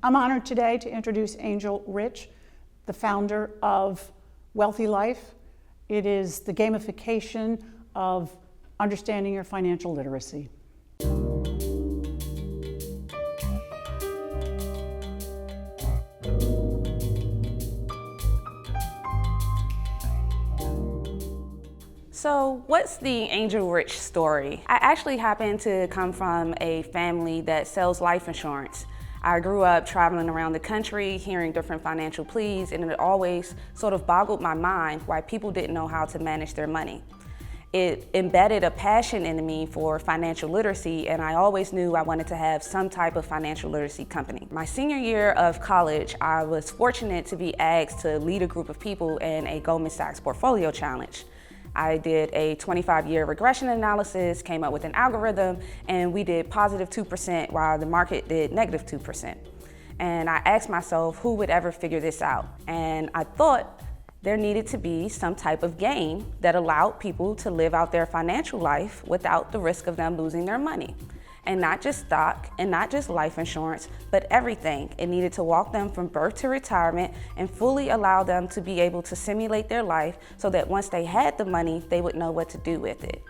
I'm honored today to introduce Angel Rich, the founder of Wealthy Life. It is the gamification of understanding your financial literacy. So what's the Angel Rich story? I actually happen to come from a family that sells life insurance. I grew up traveling around the country, hearing different financial pleas, and it always sort of boggled my mind why people didn't know how to manage their money. It embedded a passion in me for financial literacy, and I always knew I wanted to have some type of financial literacy company. My senior year of college, I was fortunate to be asked to lead a group of people in a Goldman Sachs portfolio challenge. I did a 25-year regression analysis, came up with an algorithm, and we did positive 2% while the market did negative 2%. And I asked myself, who would ever figure this out? And I thought there needed to be some type of game that allowed people to live out their financial life without the risk of them losing their money. And not just stock and not just life insurance, but everything. It needed to walk them from birth to retirement and fully allow them to be able to simulate their life so that once they had the money, they would know what to do with it.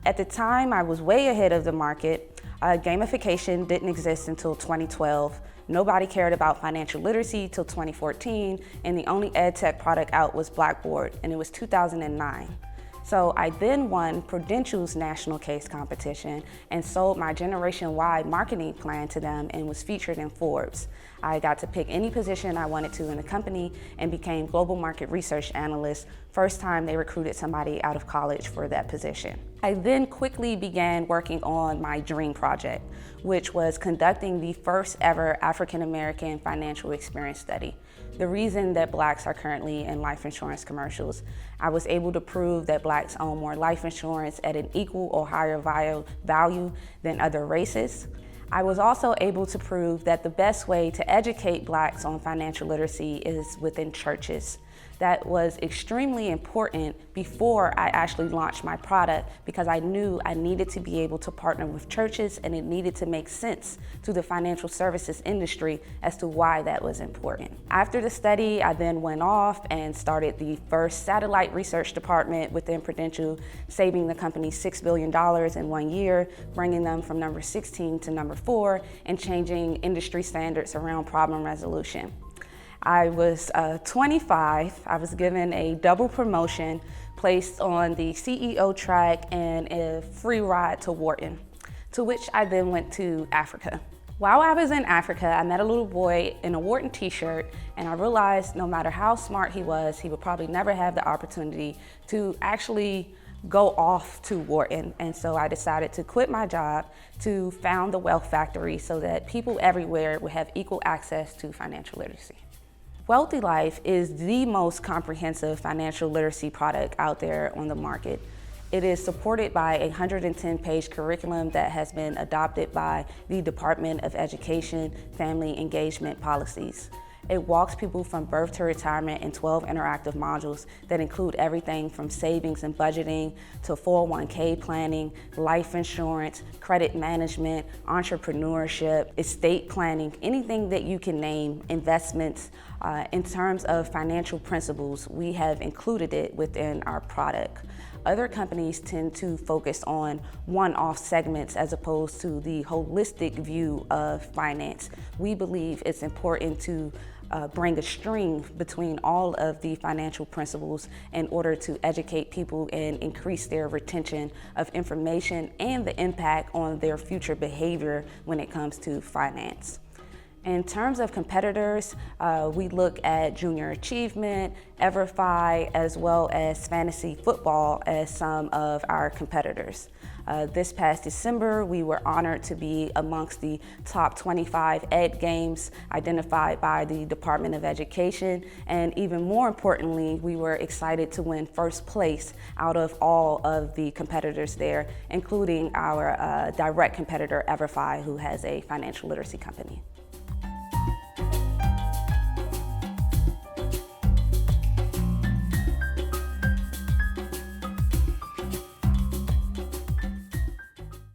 At the time, I was way ahead of the market. Gamification didn't exist until 2012. Nobody cared about financial literacy till 2014, and the only ed tech product out was Blackboard, and it was 2009. So I then won Prudential's national case competition and sold my generation-wide marketing plan to them and was featured in Forbes. I got to pick any position I wanted to in the company and became global market research analyst, first time they recruited somebody out of college for that position. I then quickly began working on my dream project, which was conducting the first ever African-American financial experience study. The reason that Blacks are currently in life insurance commercials. I was able to prove that Blacks own more life insurance at an equal or higher value than other races. I was also able to prove that the best way to educate Blacks on financial literacy is within churches. That was extremely important before I actually launched my product because I knew I needed to be able to partner with churches and it needed to make sense to the financial services industry as to why that was important. After the study, I then went off and started the first satellite research department within Prudential, saving the company $6 billion in 1 year, bringing them from number 16 to number 4, and changing industry standards around problem resolution. I was 25, I was given a double promotion, placed on the CEO track and a free ride to Wharton, to which I then went to Africa. While I was in Africa, I met a little boy in a Wharton t-shirt, and I realized no matter how smart he was, he would probably never have the opportunity to actually go off to Wharton. And so I decided to quit my job to found the Wealth Factory so that people everywhere would have equal access to financial literacy. Wealthy Life is the most comprehensive financial literacy product out there on the market. It is supported by a 110-page curriculum that has been adopted by the Department of Education, Family Engagement Policies. It walks people from birth to retirement in 12 interactive modules that include everything from savings and budgeting to 401k planning, life insurance, credit management, entrepreneurship, estate planning, anything that you can name, investments. In terms of financial principles, we have included it within our product. Other companies tend to focus on one-off segments as opposed to the holistic view of finance. We believe it's important to bring a string between all of the financial principles in order to educate people and increase their retention of information and the impact on their future behavior when it comes to finance. In terms of competitors, we look at Junior Achievement, EverFi, as well as fantasy football as some of our competitors. This past December, we were honored to be amongst the top 25 ed games identified by the Department of Education, and even more importantly, we were excited to win first place out of all of the competitors there, including our direct competitor, EverFi, who has a financial literacy company.